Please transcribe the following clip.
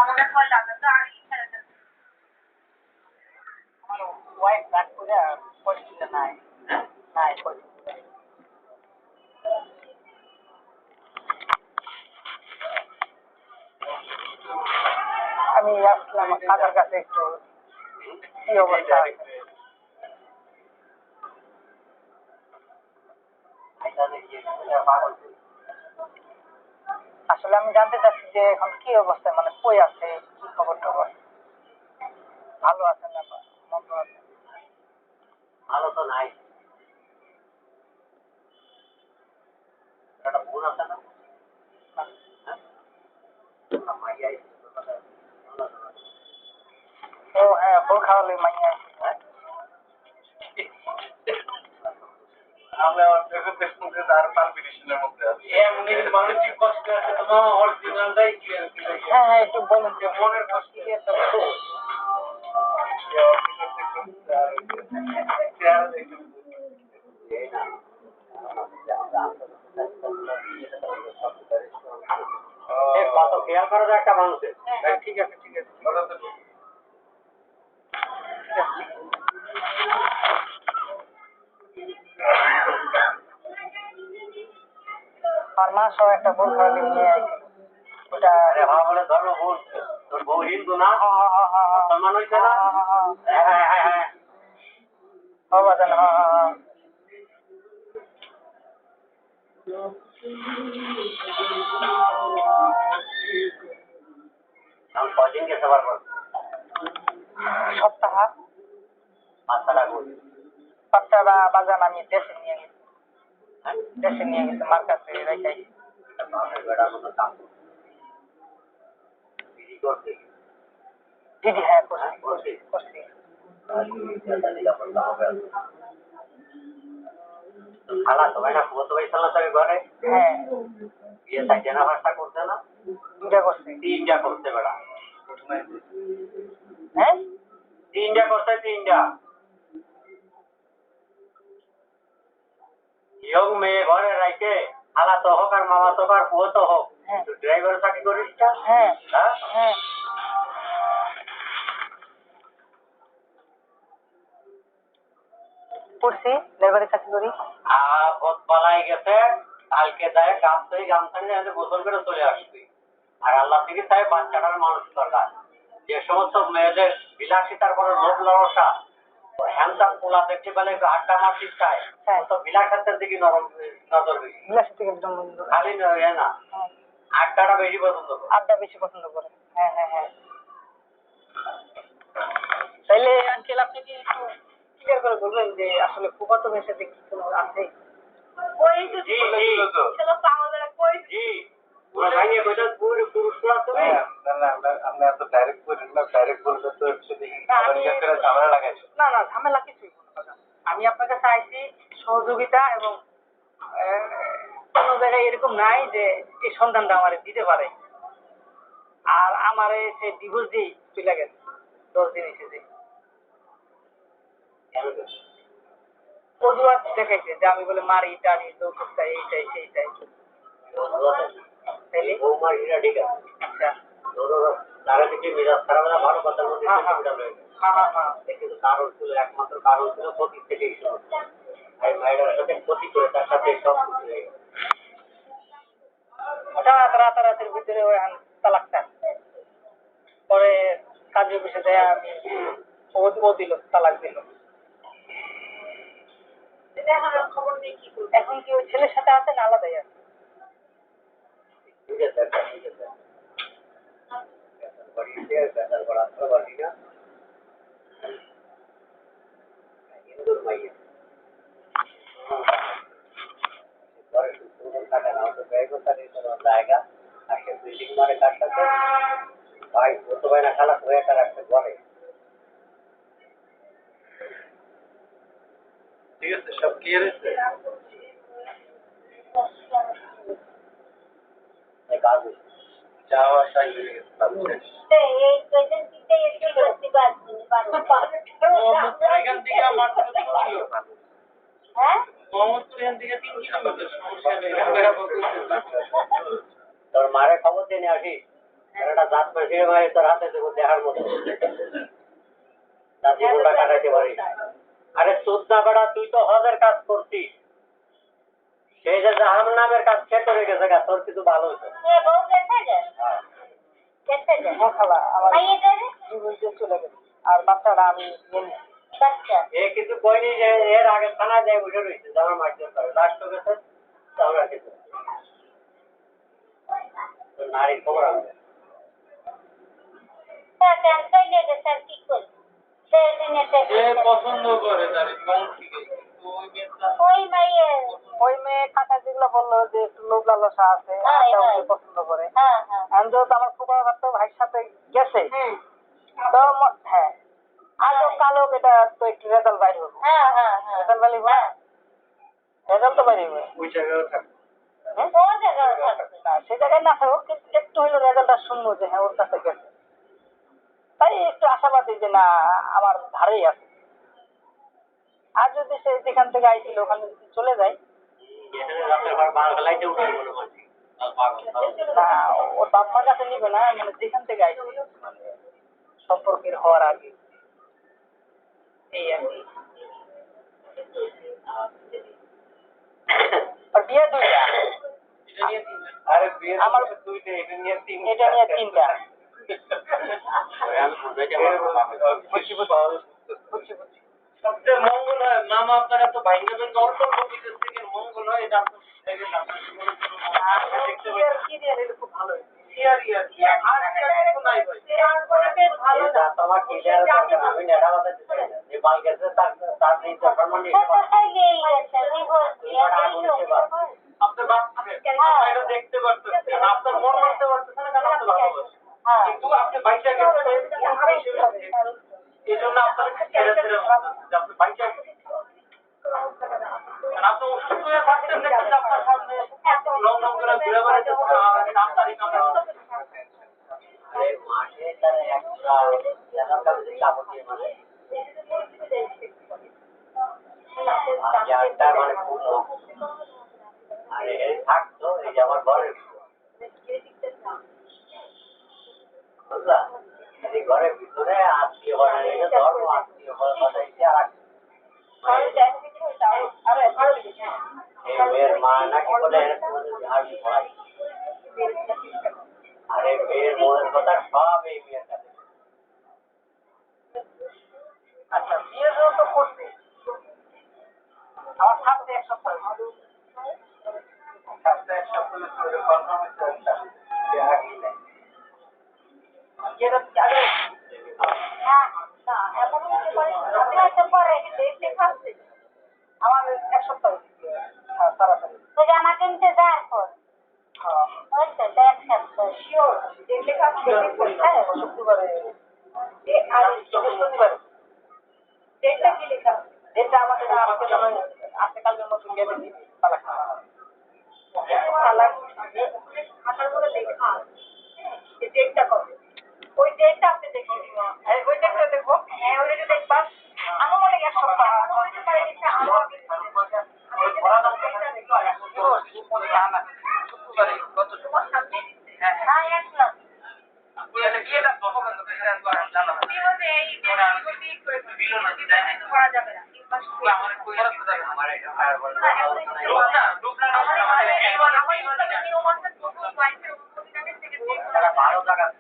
আমার wife back করে পরিচিত নাই নাই পরিচিত আমি আসলাম কাকার কাছে একটু কি অবস্থা আসলে আমি জানতে চাচ্ছি যে এখন কি অবস্থা মানে কই আছে কি খবর টবর ভালো আছেন না মন্দ আছেন ভালো তো নাই একটা বোন আছে না ও হ্যাঁ বোন খাওয়ালে মাইয়া আমি আমার দেখুন দেখুন যে তার পালপিটেশনের মধ্যে আছে এমনি কিন্তু মানসিক কষ্ট আছে তোমার অরিজিনালটাই কি হ্যাঁ হ্যাঁ একটু বলুন যে মনের কষ্ট কি একটা তো কত খেয়াল করা যায় একটা মানুষের ঠিক আছে ঠিক আছে আর মা সহ একটা বোন খাওয়ালে নিয়ে ওটা বলে ধর্ম ভুল তোর বউ হিন্দু না মুসলমান হইছে না বাজান কদিন গেছে পারবো সপ্তাহ বাচ্চারা বাজান আমি দেশে নিয়ে গেছি মার কাছে রেখে দিদি হ্যাঁ করছি খালা তো ভাই না তো ভাই সালা তাকে ঘরে হ্যাঁ বিয়ে থাকে না ভাষা করতে না তিনটা করতে বেড়া হ্যাঁ তিনটা করতে ইয়ং মেয়ে ঘরে রাখে খালা তো হোক আর মামা তো আর পুয়ো তো হোক ড্রাইভার চাকরি করিস হ্যাঁ হ্যাঁ করছি ড্রাইভারে চাকরি করি ভোট পালাই গেছে কালকে যায় গামছা নিয়ে গোসল করে চলে আসবি আর আল্লাহ থেকে তাই বাচ্চাটার মানুষ দরকার যে সমস্ত মেয়েদের বিলাসিতার পরে লোভ লালসা হ্যান্ডসাম পোলা দেখতে পেলে আড্ডা মারতে চায় তো বিলাসিতার দিকে নজর বেশি খালি না আড্ডাটা বেশি পছন্দ করে হ্যাঁ হ্যাঁ হ্যাঁ তাইলে আঙ্কেল আপনি কি একটু ক্লিয়ার করে বলবেন যে আসলে ফুফাতো মেয়ের সাথে কি কোনো আছে ওই তো জি চলো পাগলরা কই জি ওরা ভাইয়ে কইতা পুরুষরা তুমি না আমরা এত ডাইরেক্ট বলি না ডাইরেক্ট বলতে তো একটু ঝামেলা লাগাইছো না ঝামেলা কিছুই না আমি আপনার কাছে আইছি সহযোগিতা এবং কোনো জায়গায় এরকম নাই যে এই সন্ধানটা আমারে দিতে পারে আর আমারে সে ডিভোর্স দিয়ে চলে গেছে 10 দিন এসেছে অজুহাত দেখাইছে যে আমি বলে মারি টানি যৌতুক চাই এইটাই সেইটাই আচ্ছা তারা থেকে মেজাজ খারাপ না ভালো কথার মধ্যে কিন্তু কারণ ছিল একমাত্র কারণ ছিল ক্ষতি থেকেই শুরু এই মায়ের সাথে ক্ষতি করে তার সাথে সব রাতারাতির ভিতরে ওই তালাকটা পরে কাজে বসে দেয় আমি ও দিল তালাক দিল এখন কি ওই ছেলের সাথে আছে না আলাদাই আছে জায়গা আসে বিল্ডিং মারে কার সাথে ভাই বলতে ভাই না খালাস হয়ে একটা রাখতে ঘরে ঠিক আছে সব ক্লিয়ার হয়েছে যাওয়া সাই হয়ে গেছে তোর মারে খবর দিয়ে আসিস এটা দাঁত মাসির ভাই তোর হাতে দেবো দেখার মতো দাঁত জীবনটা কাটাইতে পারি। আরে চোদ্দা বেড়া তুই তো হজের কাজ করছিস, সেই যে জাহান নামের কাজ কে করে গেছে গা, তোর কিছু ভালো হতো চলে গেছে আর বাচ্চাটা আমি এ কিছু কয়নি যে এর আগে থানায় যায় বসে রয়েছে জামার মারধর করে লাস্ট গেছে আমরা কিছু নারীর খবর আছে পছন্দ করে ওই মেয়ে কাকা যেগুলো বললো যে একটু লোক লালসা আছে পছন্দ করে আমি তো আমার খুব ভাইয়ের সাথে গেছে তো হ্যাঁ আজও কালো এটা তো একটু রেজাল্ট বাইরে হবে রেজাল্ট বাইরে রেজাল্ট তো বাইরে হবে ওই জায়গায় থাকবে সে জায়গায় না থাকুক কিন্তু একটু হইলো রেজাল্টটা শুনবো যে হ্যাঁ ওর কাছে গেছে, তাই একটু আশাবাদী যে না আমার ধারেই আছে। আর যদি সে যেখান থেকে আইছিল ওখানে যদি চলে যায় ওর বাপ মার কাছে নিবে না, মানে যেখান থেকে আইছিল মানে সম্পর্কের হওয়ার আগে এই আর কি। আর বিয়ে দুইটা আরে বিয়ে আমার দুইটা এটা নিয়ে তিনটা সবচেয়ে মঙ্গল হয় মামা আপনারা তো ভাইঙ্গাবেন অল্প অল্প বিদেশ থেকে মঙ্গল হয় এটা খুব ভালো তোমার ক্লিয়ার আমি নেড়া বাতা যে বাল গেছে তার দিন সম্মান নিয়ে আপনার বাচ্চা দেখতে পারতেছেন, আপনার মন মানতে পারতেছেন না, কারণ আপনি ভালোবাসেন, কিন্তু আপনি বাইকটা এই জন্য আপনার ছেড়ে ছেড়ে আপনি বাইকটা আপনি অসুস্থ হয়ে থাকতেন দেখেন যে আপনার সামনে লং লং করে ঘুরে বেড়াইতে নামতারি আরে মাসে তার একটা জানার কাছে কাপড় দিয়ে মানে হাজারটা মানে খুব আরে থাকতো এই যে আমার ঘরের বুঝলা এই ঘরের ভিতরে আত্মীয় বানাই ধর্ম আত্মীয় বানাইছে আর এই মেয়ের মা নাকি বলে আরবি পড়াই, আরে মেয়ের মনের কথা সব এই মেয়ের কাছে। আচ্ছা বিয়ে তো করছে আমার থাকতে এক সপ্তাহ আমার এক সপ্তাহ তাড়াতাড়ি শুক্রবারে ডেটটা আমাদের আজকে কালকের মতন গেলে তালাক ডেটটা কবে ওই ডেটটা আপনি দেখে ওই ডেটটা দেখবো হ্যাঁ ওই ডেটটা দেখবা আমার মনে এক সপ্তাহ ভালো জায়গা